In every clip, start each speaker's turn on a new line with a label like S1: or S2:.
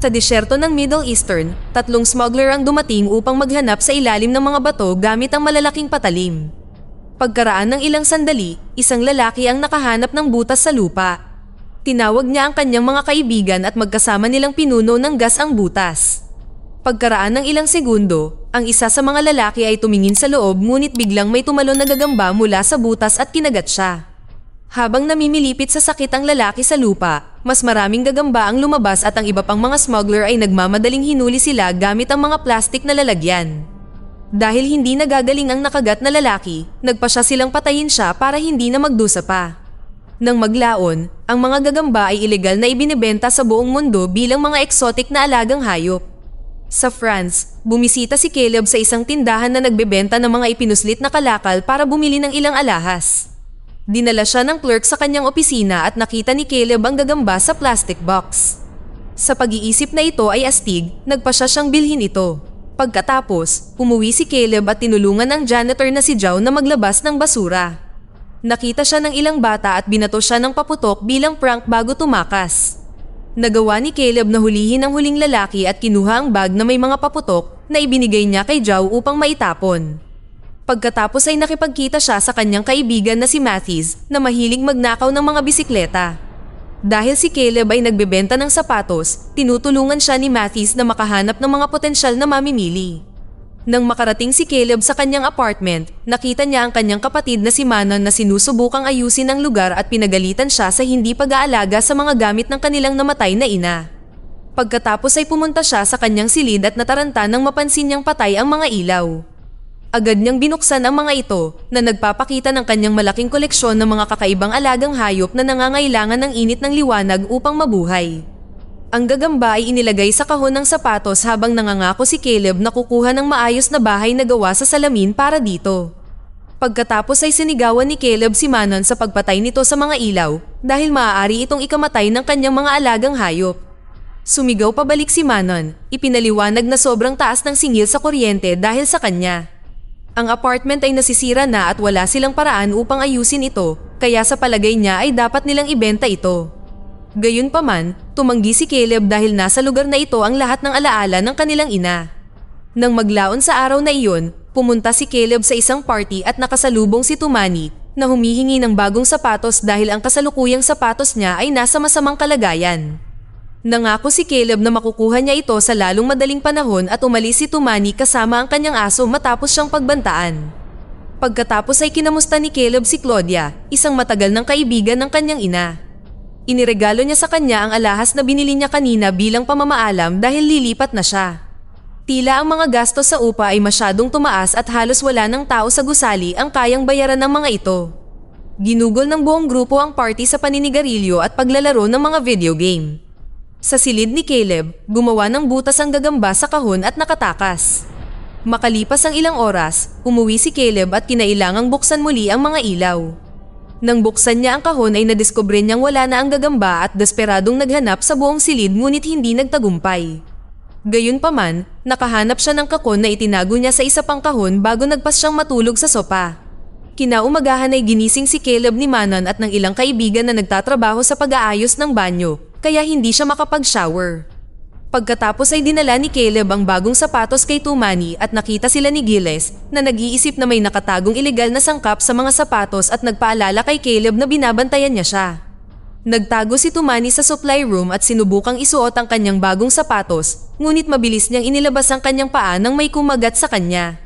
S1: Sa disyerto ng Middle Eastern, 3 smuggler ang dumating upang maghanap sa ilalim ng mga bato gamit ang malalaking patalim. Pagkaraan ng ilang sandali, isang lalaki ang nakahanap ng butas sa lupa. Tinawag niya ang kanyang mga kaibigan at magkasama nilang pinuno ng gas ang butas. Pagkaraan ng ilang segundo, ang isa sa mga lalaki ay tumingin sa loob ngunit biglang may tumalon na gagamba mula sa butas at kinagat siya. Habang namimilipit sa sakit ang lalaki sa lupa, mas maraming gagamba ang lumabas at ang iba pang mga smuggler ay nagmamadaling hinuli sila gamit ang mga plastik na lalagyan. Dahil hindi nagagaling ang nakagat na lalaki, nagpasya silang patayin siya para hindi na magdusa pa. Nang maglaon, ang mga gagamba ay ilegal na ibinebenta sa buong mundo bilang mga exotic na alagang hayop. Sa France, bumisita si Caleb sa isang tindahan na nagbebenta ng mga ipinuslit na kalakal para bumili ng ilang alahas. Dinala siya ng clerk sa kanyang opisina at nakita ni Caleb ang gagamba sa plastic box. Sa pag-iisip na ito ay astig, nagpasya siyang bilhin ito. Pagkatapos, umuwi si Caleb at tinulungan ng janitor na si Zhao na maglabas ng basura. Nakita siya ng ilang bata at binato siya ng paputok bilang prank bago tumakas. Nagawa ni Caleb na hulihin ang huling lalaki at kinuha ang bag na may mga paputok na ibinigay niya kay Zhao upang maitapon. Pagkatapos ay nakipagkita siya sa kanyang kaibigan na si Mathis na mahilig magnakaw ng mga bisikleta. Dahil si Caleb ay nagbebenta ng sapatos, tinutulungan siya ni Mathis na makahanap ng mga potensyal na mamimili. Nang makarating si Caleb sa kanyang apartment, nakita niya ang kanyang kapatid na si Manon na sinusubukang ayusin ang lugar at pinagalitan siya sa hindi pag-aalaga sa mga gamit ng kanilang namatay na ina. Pagkatapos ay pumunta siya sa kanyang silid at nataranta nang mapansin niyang patay ang mga ilaw. Agad niyang binuksan ang mga ito na nagpapakita ng kanyang malaking koleksyon ng mga kakaibang alagang hayop na nangangailangan ng init ng liwanag upang mabuhay. Ang gagamba ay inilagay sa kahon ng sapatos habang nangangako si Caleb na kukuha ng maayos na bahay na gawa sa salamin para dito. Pagkatapos ay sinigawan ni Caleb si Manon sa pagpatay nito sa mga ilaw dahil maaari itong ikamatay ng kanyang mga alagang hayop. Sumigaw pabalik si Manon, ipinaliwanag na sobrang taas ng singil sa kuryente dahil sa kanya. Ang apartment ay nasisira na at wala silang paraan upang ayusin ito, kaya sa palagay niya ay dapat nilang ibenta ito. Gayunpaman, tumanggi si Caleb dahil nasa lugar na ito ang lahat ng alaala ng kanilang ina. Nang maglaon sa araw na iyon, pumunta si Caleb sa isang party at nakasalubong si Tumani na humihingi ng bagong sapatos dahil ang kasalukuyang sapatos niya ay nasa masamang kalagayan. Nangako si Caleb na makukuha niya ito sa lalong madaling panahon at umalis si Tumani kasama ang kanyang aso matapos siyang pagbantaan. Pagkatapos ay kinamusta ni Caleb si Claudia, isang matagal ng kaibigan ng kanyang ina. Iniregalo niya sa kanya ang alahas na binili niya kanina bilang pamamaalam dahil lilipat na siya. Tila ang mga gastos sa upa ay masyadong tumaas at halos wala ng tao sa gusali ang kayang bayaran ng mga ito. Ginugol ng buong grupo ang party sa paninigarilyo at paglalaro ng mga video game. Sa silid ni Caleb, gumawa ng butas ang gagamba sa kahon at nakatakas. Makalipas ang ilang oras, umuwi si Caleb at kinailangang buksan muli ang mga ilaw. Nang buksan niya ang kahon ay nadiskubre niyang wala na ang gagamba at desperadong naghanap sa buong silid ngunit hindi nagtagumpay. Gayunpaman, nakahanap siya ng kakon na itinago niya sa isa pang kahon bago nagpas siyang matulog sa sopa. Kinaumagahan ay ginising si Caleb ni Manon at ng ilang kaibigan na nagtatrabaho sa pag-aayos ng banyo, kaya hindi siya makapag-shower. Pagkatapos ay dinala ni Caleb ang bagong sapatos kay Tumani at nakita sila ni Gilles na nag-iisip na may nakatagong ilegal na sangkap sa mga sapatos at nagpaalala kay Caleb na binabantayan niya siya. Nagtago si Tumani sa supply room at sinubukang isuot ang kanyang bagong sapatos, ngunit mabilis niyang inilabas ang kanyang paa nang may kumagat sa kanya.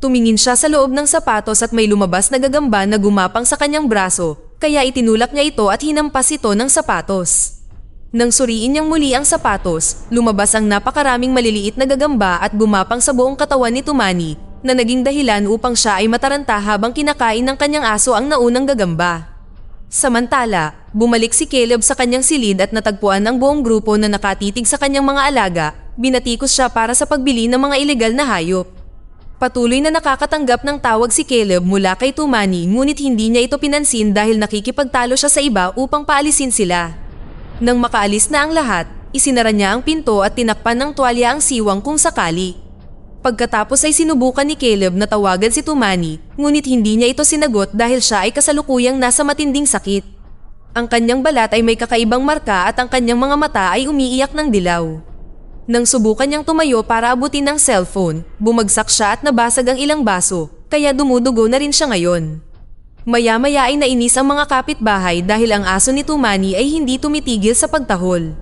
S1: Tumingin siya sa loob ng sapatos at may lumabas na gagamba na gumapang sa kanyang braso, kaya itinulak niya ito at hinampas ito ng sapatos. Nang suriin niyang muli ang sapatos, lumabas ang napakaraming maliliit na gagamba at gumapang sa buong katawan ni Tumani na naging dahilan upang siya ay mataranta habang kinakain ng kanyang aso ang naunang gagamba. Samantala, bumalik si Caleb sa kanyang silid at natagpuan ang buong grupo na nakatitig sa kanyang mga alaga, binatikos siya para sa pagbili ng mga ilegal na hayop. Patuloy na nakakatanggap ng tawag si Caleb mula kay Tumani ngunit hindi niya ito pinansin dahil nakikipagtalo siya sa iba upang paalisin sila. Nang makaalis na ang lahat, isinara niya ang pinto at tinakpan ng tuwalya ang siwang kung sakali. Pagkatapos ay sinubukan ni Caleb na tawagan si Tumani, ngunit hindi niya ito sinagot dahil siya ay kasalukuyang nasa matinding sakit. Ang kanyang balat ay may kakaibang marka at ang kanyang mga mata ay umiiyak ng dilaw. Nang subukan niyang tumayo para abutin ang cellphone, bumagsak siya at nabasag ang ilang baso, kaya dumudugo na rin siya ngayon. Maya-maya ay nainis ang mga kapitbahay dahil ang aso ni Tumani ay hindi tumitigil sa pagtahol.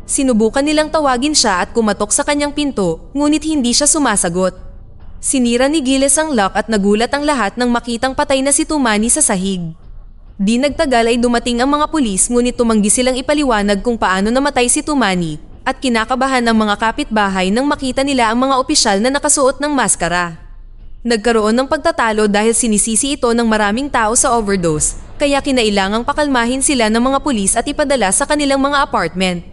S1: Sinubukan nilang tawagin siya at kumatok sa kanyang pinto, ngunit hindi siya sumasagot. Sinira ni Giles ang lock at nagulat ang lahat nang makitang patay na si Tumani sa sahig. Di nagtagal ay dumating ang mga pulis ngunit tumanggi silang ipaliwanag kung paano namatay si Tumani at kinakabahan ang mga kapitbahay nang makita nila ang mga opisyal na nakasuot ng maskara. Nagkaroon ng pagtatalo dahil sinisisi ito ng maraming tao sa overdose, kaya kinailangang pakalmahin sila ng mga pulis at ipadala sa kanilang mga apartment.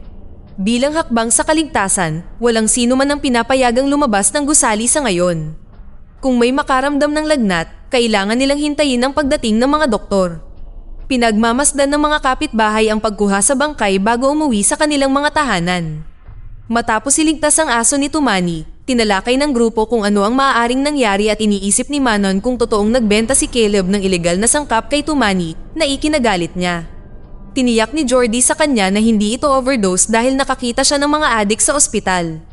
S1: Bilang hakbang sa kaligtasan, walang sino man ang pinapayagang lumabas ng gusali sa ngayon. Kung may makaramdam ng lagnat, kailangan nilang hintayin ang pagdating ng mga doktor. Pinagmamasdan ng mga kapitbahay ang pagkuha sa bangkay bago umuwi sa kanilang mga tahanan. Matapos iligtas ang aso ni Tumani, tinalakay ng grupo kung ano ang maaaring nangyari at iniisip ni Manon kung totoong nagbenta si Caleb ng ilegal na sangkap kay Tumani na ikinagalit niya. Tiniyak ni Jordy sa kanya na hindi ito overdose dahil nakakita siya ng mga adik sa ospital.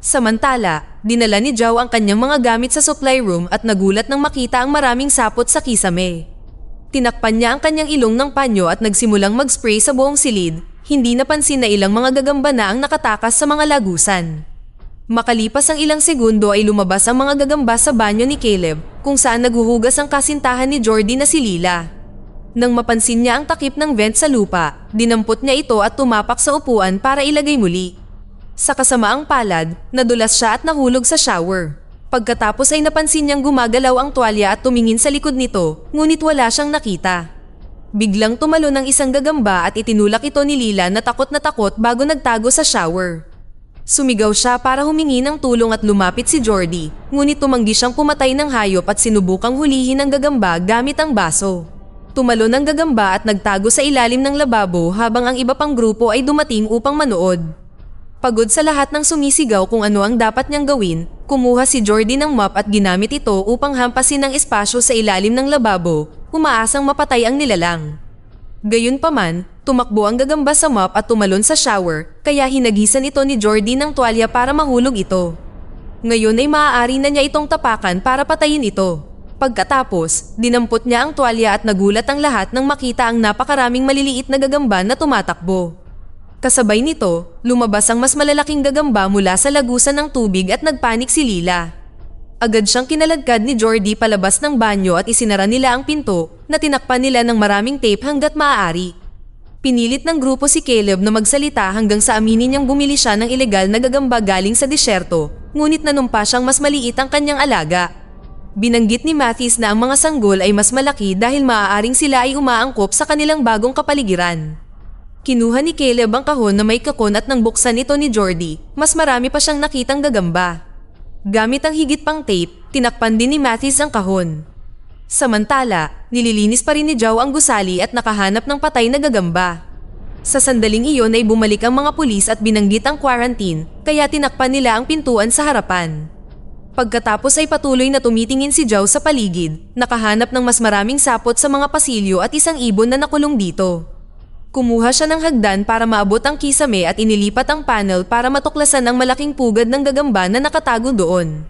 S1: Samantala, dinala ni Joe ang kanyang mga gamit sa supply room at nagulat nang makita ang maraming sapot sa kisame. Tinakpan niya ang kanyang ilong ng panyo at nagsimulang mag-spray sa buong silid, hindi napansin na ilang mga gagamba na ang nakatakas sa mga lagusan. Makalipas ang ilang segundo ay lumabas ang mga gagamba sa banyo ni Caleb kung saan naghuhugas ang kasintahan ni Jordy na si Lila. Nang mapansin niya ang takip ng vent sa lupa, dinampot niya ito at tumapak sa upuan para ilagay muli. Sa kasamaang palad, nadulas siya at nahulog sa shower. Pagkatapos ay napansin niyang gumagalaw ang tuwalya at tumingin sa likod nito, ngunit wala siyang nakita. Biglang tumalo ng isang gagamba at itinulak ito ni Lila na takot bago nagtago sa shower. Sumigaw siya para humingi ng tulong at lumapit si Jordy, ngunit tumanggi siyang pumatay ng hayop at sinubukang hulihin ang gagamba gamit ang baso. Tumalo ng gagamba at nagtago sa ilalim ng lababo habang ang iba pang grupo ay dumating upang manood. Pagod sa lahat ng sumisigaw kung ano ang dapat niyang gawin, kumuha si Jordy ng mop at ginamit ito upang hampasin ang espasyo sa ilalim ng lababo, umaasang mapatay ang nilalang. Gayunpaman, tumakbo ang gagamba sa mop at tumalon sa shower, kaya hinagisan ito ni Jordy ng tuwalya para mahulog ito. Ngayon ay maaari na niya itong tapakan para patayin ito. Pagkatapos, dinampot niya ang tuwalya at nagulat ang lahat nang makita ang napakaraming maliliit na gagamba na tumatakbo. Kasabay nito, lumabas ang mas malalaking gagamba mula sa lagusan ng tubig at nagpanik si Lila. Agad siyang kinaladkad ni Jordy palabas ng banyo at isinara nila ang pinto na tinakpan nila ng maraming tape hanggat maaari. Pinilit ng grupo si Caleb na magsalita hanggang sa aminin niyang bumili siya ng ilegal na gagamba galing sa disyerto, ngunit nanumpa siyang mas maliit ang kanyang alaga. Binanggit ni Mathis na ang mga sanggol ay mas malaki dahil maaaring sila ay umaangkop sa kanilang bagong kapaligiran. Kinuha ni Caleb ang kahon na may kakon at nang buksan ito ni Jordy, mas marami pa siyang nakitang gagamba. Gamit ang higit pang tape, tinakpan din ni Mathis ang kahon. Samantala, nililinis pa rin ni Joe ang gusali at nakahanap ng patay na gagamba. Sa sandaling iyon ay bumalik ang mga pulis at binanggit ang quarantine, kaya tinakpan nila ang pintuan sa harapan. Pagkatapos ay patuloy na tumitingin si Joe sa paligid, nakahanap ng mas maraming sapot sa mga pasilyo at isang ibon na nakulong dito. Kumuha siya ng hagdan para maabot ang kisame at inilipat ang panel para matuklasan ang malaking pugad ng gagamba na nakatago doon.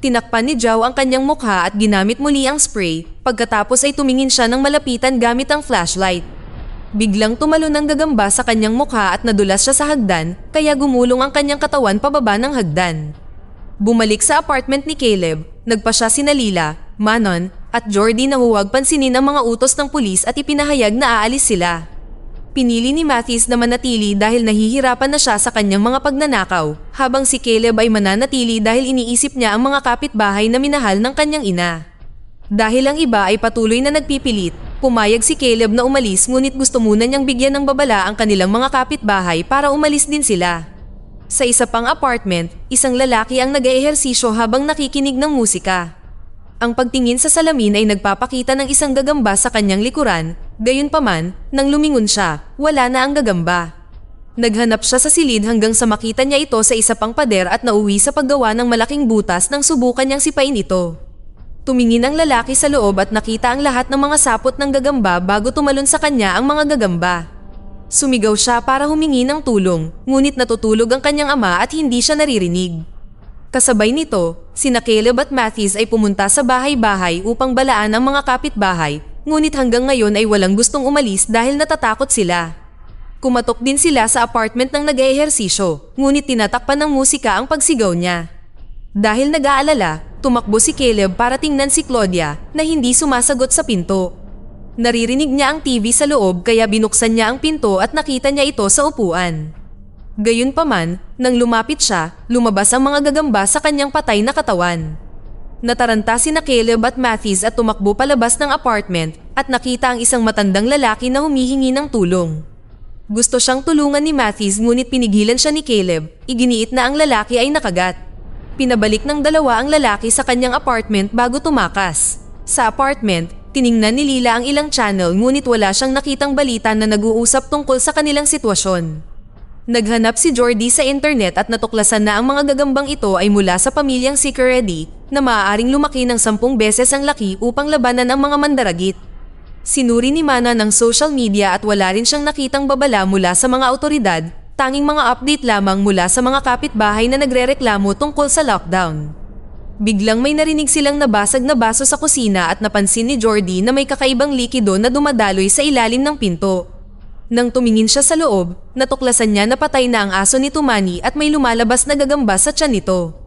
S1: Tinakpan ni Joe ang kanyang mukha at ginamit muli ang spray, pagkatapos ay tumingin siya ng malapitan gamit ang flashlight. Biglang tumalo ng gagamba sa kanyang mukha at nadulas siya sa hagdan, kaya gumulong ang kanyang katawan pababa ng hagdan. Bumalik sa apartment ni Caleb, nagpa siya sina Lila, Manon, at Jordy na huwag pansinin ang mga utos ng pulis at ipinahayag na aalis sila. Pinili ni Mathis na manatili dahil nahihirapan na siya sa kanyang mga pagnanakaw, habang si Caleb ay mananatili dahil iniisip niya ang mga kapitbahay na minahal ng kanyang ina. Dahil ang iba ay patuloy na nagpipilit, pumayag si Caleb na umalis ngunit gusto muna niyang bigyan ng babala ang kanilang mga kapitbahay para umalis din sila. Sa isa pang apartment, isang lalaki ang nag-eehersisyo habang nakikinig ng musika. Ang pagtingin sa salamin ay nagpapakita ng isang gagamba sa kanyang likuran, gayunpaman, nang lumingon siya, wala na ang gagamba. Naghanap siya sa silid hanggang sa makita niya ito sa isa pang pader at nauwi sa paggawa ng malaking butas nang subukan niyang sipain ito. Tumingin ang lalaki sa loob at nakita ang lahat ng mga sapot ng gagamba bago tumalon sa kanya ang mga gagamba. Sumigaw siya para humingi ng tulong, ngunit natutulog ang kanyang ama at hindi siya naririnig. Kasabay nito, sina Caleb at Mathis ay pumunta sa bahay-bahay upang balaan ang mga kapitbahay, ngunit hanggang ngayon ay walang gustong umalis dahil natatakot sila. Kumatok din sila sa apartment ng nag-eehersisyo, ngunit tinatakpan ng musika ang pagsigaw niya. Dahil nag-aalala, tumakbo si Caleb para tingnan si Claudia na hindi sumasagot sa pinto. Naririnig niya ang TV sa loob kaya binuksan niya ang pinto at nakita niya ito sa upuan. Gayunpaman, nang lumapit siya, lumabas ang mga gagamba sa kanyang patay na katawan. Nataranta sina Caleb at Mathis at tumakbo palabas ng apartment at nakita ang isang matandang lalaki na humihingi ng tulong. Gusto siyang tulungan ni Mathis ngunit pinigilan siya ni Caleb, iginiit na ang lalaki ay nakagat. Pinabalik ng dalawa ang lalaki sa kanyang apartment bago tumakas. Sa apartment, tiningnan ni Lila ang ilang channel ngunit wala siyang nakitang balita na nag-uusap tungkol sa kanilang sitwasyon. Naghanap si Jordy sa internet at natuklasan na ang mga gagambang ito ay mula sa pamilyang Sicuredi na maaaring lumaki ng 10 beses ang laki upang labanan ang mga mandaragit. Sinuri ni Mana ng social media at wala rin siyang nakitang babala mula sa mga awtoridad, tanging mga update lamang mula sa mga kapitbahay na nagrereklamo tungkol sa lockdown. Biglang may narinig silang nabasag na baso sa kusina at napansin ni Jordy na may kakaibang likido na dumadaloy sa ilalim ng pinto. Nang tumingin siya sa loob, natuklasan niya na patay na ang aso ni Tumani at may lumalabas na gagamba sa tiyan nito.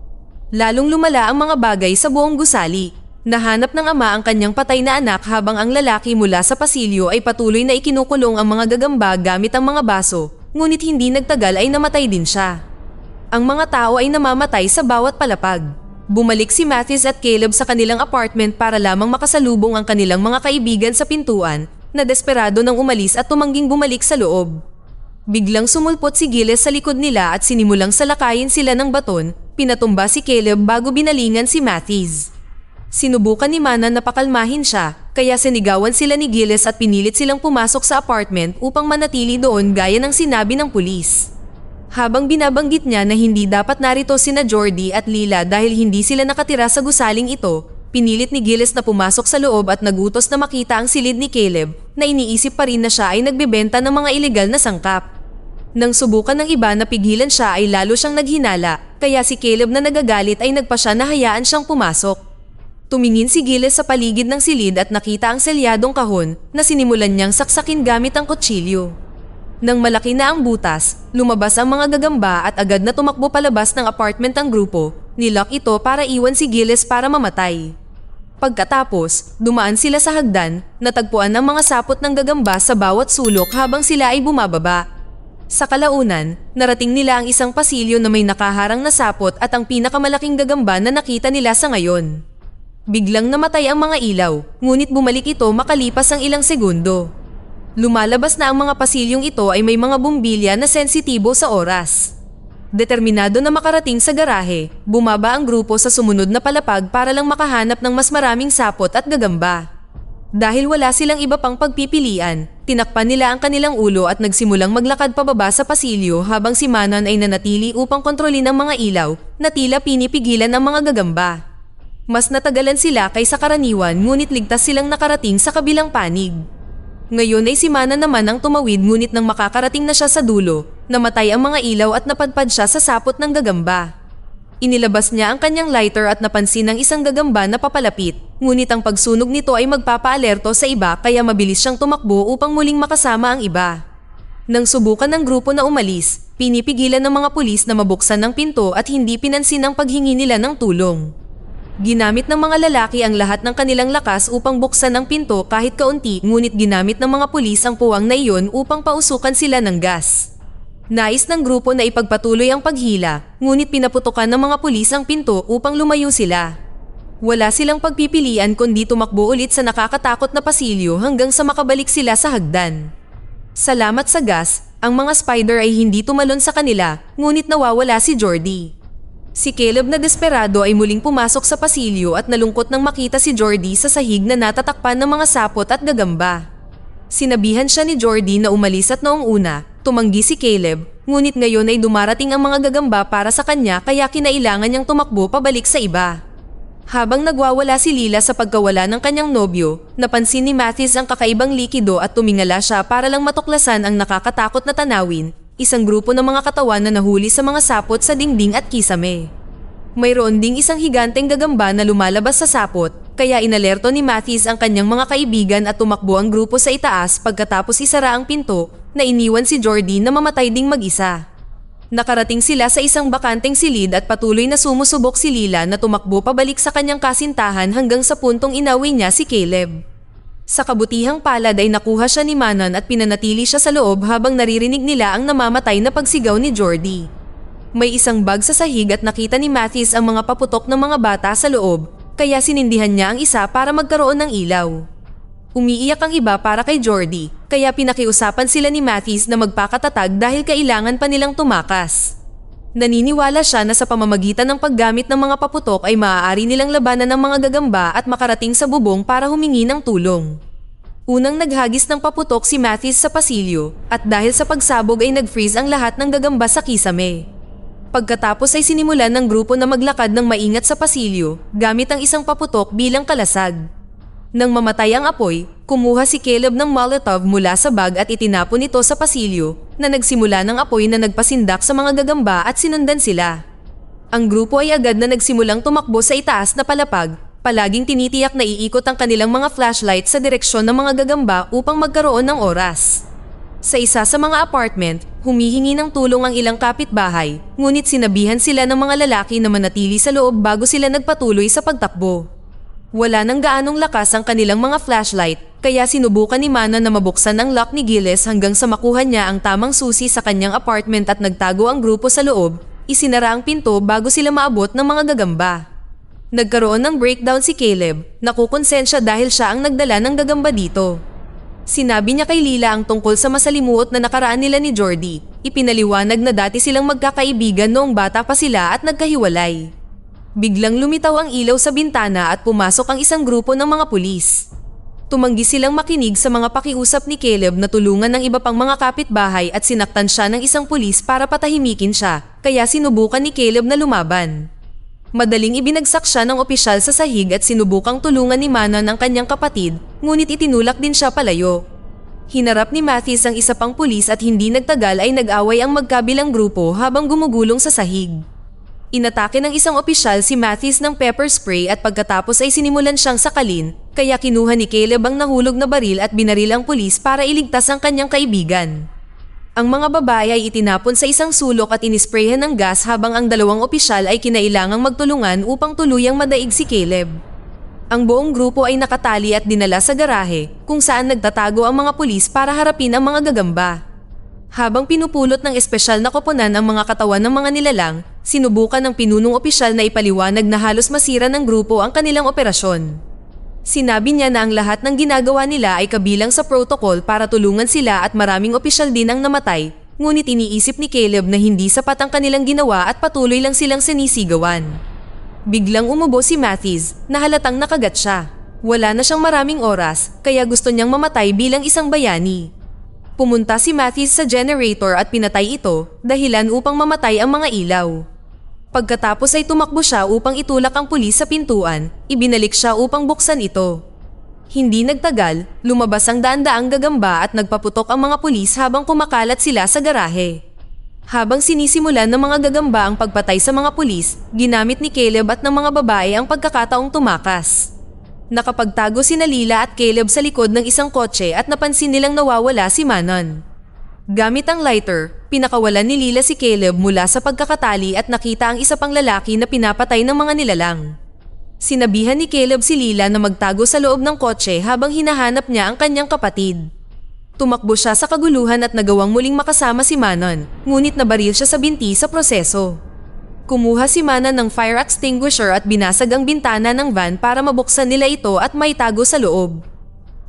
S1: Lalong lumala ang mga bagay sa buong gusali. Nahanap ng ama ang kanyang patay na anak habang ang lalaki mula sa pasilyo ay patuloy na ikinukulong ang mga gagamba gamit ang mga baso, ngunit hindi nagtagal ay namatay din siya. Ang mga tao ay namamatay sa bawat palapag. Bumalik si Mathis at Caleb sa kanilang apartment para lamang makasalubong ang kanilang mga kaibigan sa pintuan, na desperado nang umalis at tumangging bumalik sa loob. Biglang sumulpot si Gilles sa likod nila at sinimulang salakayin sila ng baton, pinatumba si Caleb bago binalingan si Mathis. Sinubukan ni Mana na pakalmahin siya, kaya sinigawan sila ni Gilles at pinilit silang pumasok sa apartment upang manatili doon gaya ng sinabi ng pulis. Habang binabanggit niya na hindi dapat narito sina Jordy at Lila dahil hindi sila nakatira sa gusaling ito, pinilit ni Gilles na pumasok sa loob at nagutos na makita ang silid ni Caleb na iniisip pa rin na siya ay nagbebenta ng mga ilegal na sangkap. Nang subukan ng iba na pigilan siya ay lalo siyang naghinala, kaya si Caleb na nagagalit ay nagpasya na hayaan siyang pumasok. Tumingin si Gilles sa paligid ng silid at nakita ang selyadong kahon na sinimulan niyang saksakin gamit ang kutsilyo. Nang malaki na ang butas, lumabas ang mga gagamba at agad na tumakbo palabas ng apartment ang grupo, nilock ito para iwan si Gilles para mamatay. Pagkatapos, dumaan sila sa hagdan, natagpuan ng mga sapot ng gagamba sa bawat sulok habang sila ay bumababa. Sa kalaunan, narating nila ang isang pasilyo na may nakaharang na sapot at ang pinakamalaking gagamba na nakita nila sa ngayon. Biglang namatay ang mga ilaw, ngunit bumalik ito makalipas ang ilang segundo. Lumalabas na ang mga pasilyong ito ay may mga bumbilya na sensitibo sa oras. Determinado na makarating sa garahe, bumaba ang grupo sa sumunod na palapag para lang makahanap ng mas maraming sapot at gagamba. Dahil wala silang iba pang pagpipilian, tinakpan nila ang kanilang ulo at nagsimulang maglakad pababa sa pasilyo habang si Manon ay nanatili upang kontrolin ang mga ilaw na tila pinipigilan ang mga gagamba. Mas natagalan sila kaysa karaniwan ngunit ligtas silang nakarating sa kabilang panig. Ngayon ay si Mana naman ang tumawid ngunit nang makakarating na siya sa dulo, namatay ang mga ilaw at napadpad siya sa sapot ng gagamba. Inilabas niya ang kanyang lighter at napansin ng isang gagamba na papalapit, ngunit ang pagsunog nito ay magpapaalerto sa iba kaya mabilis siyang tumakbo upang muling makasama ang iba. Nang subukan ng grupo na umalis, pinipigilan ng mga pulis na mabuksan ng pinto at hindi pinansin ang paghingi nila ng tulong. Ginamit ng mga lalaki ang lahat ng kanilang lakas upang buksan ang pinto kahit kaunti ngunit ginamit ng mga pulis ang puwang na iyon upang pausukan sila ng gas. Nais ng grupo na ipagpatuloy ang paghila, ngunit pinaputukan ng mga pulis ang pinto upang lumayo sila. Wala silang pagpipilian kundi tumakbo ulit sa nakakatakot na pasilyo hanggang sa makabalik sila sa hagdan. Salamat sa gas, ang mga spider ay hindi tumalon sa kanila, ngunit nawawala si Jordy. Si Caleb na desperado ay muling pumasok sa pasilyo at nalungkot nang makita si Jordy sa sahig na natatakpan ng mga sapot at gagamba. Sinabihan siya ni Jordy na umalis at noong una, tumanggi si Caleb, ngunit ngayon ay dumarating ang mga gagamba para sa kanya kaya kinailangan niyang tumakbo pabalik sa iba. Habang nagwawala si Lila sa pagkawala ng kanyang nobyo, napansin ni Mathis ang kakaibang likido at tumingala siya para lang matuklasan ang nakakatakot na tanawin, isang grupo ng mga katawan na nahuli sa mga sapot sa dingding at kisame. Mayroon ding isang higanteng gagamba na lumalabas sa sapot, kaya inalerto ni Mathis ang kanyang mga kaibigan at tumakbo ang grupo sa itaas pagkatapos isara ang pinto na iniwan si Jordy na mamatay ding mag-isa. Nakarating sila sa isang bakanteng silid at patuloy na sumusubok si Lila na tumakbo pabalik sa kanyang kasintahan hanggang sa puntong inawi niya si Caleb. Sa kabutihang palad ay nakuha siya ni Manon at pinanatili siya sa loob habang naririnig nila ang namamatay na pagsigaw ni Jordy. May isang bag sa sahig at nakita ni Mathis ang mga paputok ng mga bata sa loob, kaya sinindihan niya ang isa para magkaroon ng ilaw. Umiiyak ang iba para kay Jordy, kaya pinakiusapan sila ni Mathis na magpakatatag dahil kailangan pa nilang tumakas. Naniniwala siya na sa pamamagitan ng paggamit ng mga paputok ay maaari nilang labanan ng mga gagamba at makarating sa bubong para humingi ng tulong. Unang naghagis ng paputok si Mathis sa pasilyo at dahil sa pagsabog ay nag-freeze ang lahat ng gagamba sa kisame. Pagkatapos ay sinimulan ng grupo na maglakad ng maingat sa pasilyo gamit ang isang paputok bilang kalasag. Nang mamatay ang apoy, kumuha si Caleb ng Molotov mula sa bag at itinapon ito sa pasilyo na nagsimula ng apoy na nagpasindak sa mga gagamba at sinundan sila. Ang grupo ay agad na nagsimulang tumakbo sa itaas na palapag, palaging tinitiyak na iikot ang kanilang mga flashlight sa direksyon ng mga gagamba upang magkaroon ng oras. Sa isa sa mga apartment, humihingi ng tulong ang ilang kapitbahay, ngunit sinabihan sila ng mga lalaki na manatili sa loob bago sila nagpatuloy sa pagtakbo. Wala nang gaanong lakas ang kanilang mga flashlight, kaya sinubukan ni Manon na mabuksan ang lock ni Gilles hanggang sa makuha niya ang tamang susi sa kanyang apartment at nagtago ang grupo sa loob, isinara ang pinto bago sila maabot ng mga gagamba. Nagkaroon ng breakdown si Caleb, nakukonsensya dahil siya ang nagdala ng gagamba dito. Sinabi niya kay Lila ang tungkol sa masalimuot na nakaraan nila ni Jordy, ipinaliwanag na dati silang magkakaibigan noong bata pa sila at nagkahiwalay. Biglang lumitaw ang ilaw sa bintana at pumasok ang isang grupo ng mga pulis. Tumanggi silang makinig sa mga pakiusap ni Caleb na tulungan ng iba pang mga kapitbahay at sinaktan siya ng isang pulis para patahimikin siya, kaya sinubukan ni Caleb na lumaban. Madaling ibinagsak siya ng opisyal sa sahig at sinubukang tulungan ni Manon ang kanyang kapatid, ngunit itinulak din siya palayo. Hinarap ni Mathis ang isa pang pulis at hindi nagtagal ay nag-away ang magkabilang grupo habang gumugulong sa sahig. Inatake ng isang opisyal si Mathis ng pepper spray at pagkatapos ay sinimulan siyang sakalin, kaya kinuha ni Caleb ang nahulog na baril at binaril ang pulis para iligtas ang kanyang kaibigan. Ang mga babae ay itinapon sa isang sulok at inisprayhan ng gas habang ang dalawang opisyal ay kinailangang magtulungan upang tuluyang madaig si Caleb. Ang buong grupo ay nakatali at dinala sa garahe kung saan nagtatago ang mga pulis para harapin ang mga gagamba. Habang pinupulot ng espesyal na koponan ang mga katawan ng mga nilalang, sinubukan ng pinunong opisyal na ipaliwanag na halos masira ng grupo ang kanilang operasyon. Sinabi niya na ang lahat ng ginagawa nila ay kabilang sa protocol para tulungan sila at maraming opisyal din ang namatay, ngunit iniisip ni Caleb na hindi sapat ang kanilang ginawa at patuloy lang silang sinisigawan. Biglang umubo si Mathis na halatang nakagat siya. Wala na siyang maraming oras, kaya gusto niyang mamatay bilang isang bayani. Pumunta si Mathis sa generator at pinatay ito, dahilan upang mamatay ang mga ilaw. Pagkatapos ay tumakbo siya upang itulak ang pulis sa pintuan, ibinalik siya upang buksan ito. Hindi nagtagal, lumabas ang daan-daang gagamba at nagpaputok ang mga pulis habang kumakalat sila sa garahe. Habang sinisimulan ng mga gagamba ang pagpatay sa mga pulis, ginamit ni Caleb at ng mga babae ang pagkakataong tumakas. Nakapagtago sina Lila at Caleb sa likod ng isang kotse at napansin nilang nawawala si Manon. Gamit ang lighter, pinakawalan ni Lila si Caleb mula sa pagkakatali at nakita ang isa pang lalaki na pinapatay ng mga nilalang. Sinabihan ni Caleb si Lila na magtago sa loob ng kotse habang hinahanap niya ang kanyang kapatid. Tumakbo siya sa kaguluhan at nagawang muling makasama si Manon, ngunit nabaril siya sa binti sa proseso. Kumuha si Manon ng fire extinguisher at binasag ang bintana ng van para mabuksan nila ito at maitago sa loob.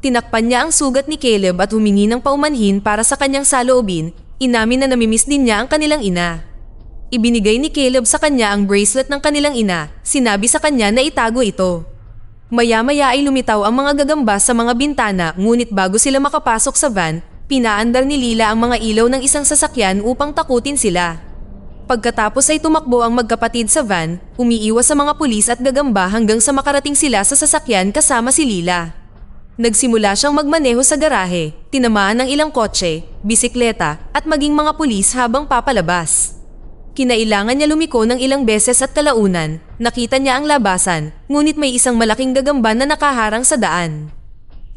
S1: Tinakpan niya ang sugat ni Caleb at humingi ng paumanhin para sa kanyang saloobin, inamin na namimiss din niya ang kanilang ina. Ibinigay ni Caleb sa kanya ang bracelet ng kanilang ina, sinabi sa kanya na itago ito. Maya-maya ay lumitaw ang mga gagamba sa mga bintana, ngunit bago sila makapasok sa van, pinaandar ni Lila ang mga ilaw ng isang sasakyan upang takutin sila. Pagkatapos ay tumakbo ang magkapatid sa van, umiiwas sa mga pulis at gagamba hanggang sa makarating sila sa sasakyan kasama si Lila. Nagsimula siyang magmaneho sa garahe, tinamaan ng ilang kotse, bisikleta at maging mga pulis habang papalabas. Kinailangan niya lumiko ng ilang beses at kalaunan, nakita niya ang labasan, ngunit may isang malaking gagamba na nakaharang sa daan.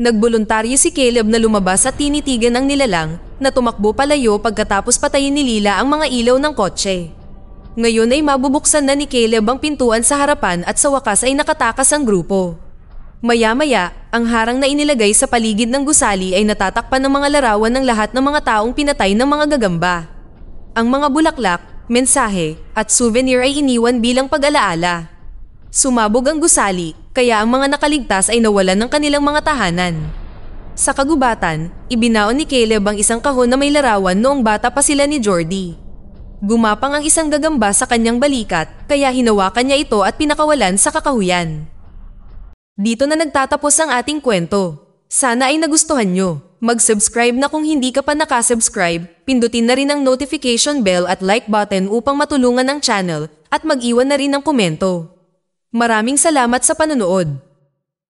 S1: Nagboluntaryo si Caleb na lumabas at tinitigan ang nilalang, na tumakbo palayo pagkatapos patayin ni Lila ang mga ilaw ng kotse. Ngayon ay mabubuksan na ni Caleb ang pintuan sa harapan at sa wakas ay nakatakas ang grupo. Maya-maya, ang harang na inilagay sa paligid ng gusali ay natatakpan ng mga larawan ng lahat ng mga taong pinatay ng mga gagamba. Ang mga bulaklak, mensahe, at souvenir ay iniwan bilang pag-alaala. Sumabog ang gusali, kaya ang mga nakaligtas ay nawalan ng kanilang mga tahanan. Sa kagubatan, ibinaon ni Caleb ang isang kahon na may larawan noong bata pa sila ni Jordy. Gumapang ang isang gagamba sa kanyang balikat, kaya hinawakan niya ito at pinakawalan sa kakahuyan. Dito na nagtatapos ang ating kwento. Sana ay nagustuhan nyo. Mag-subscribe na kung hindi ka pa nakasubscribe, pindutin na rin ang notification bell at like button upang matulungan ang channel, at mag-iwan na rin ng komento. Maraming salamat sa panonood.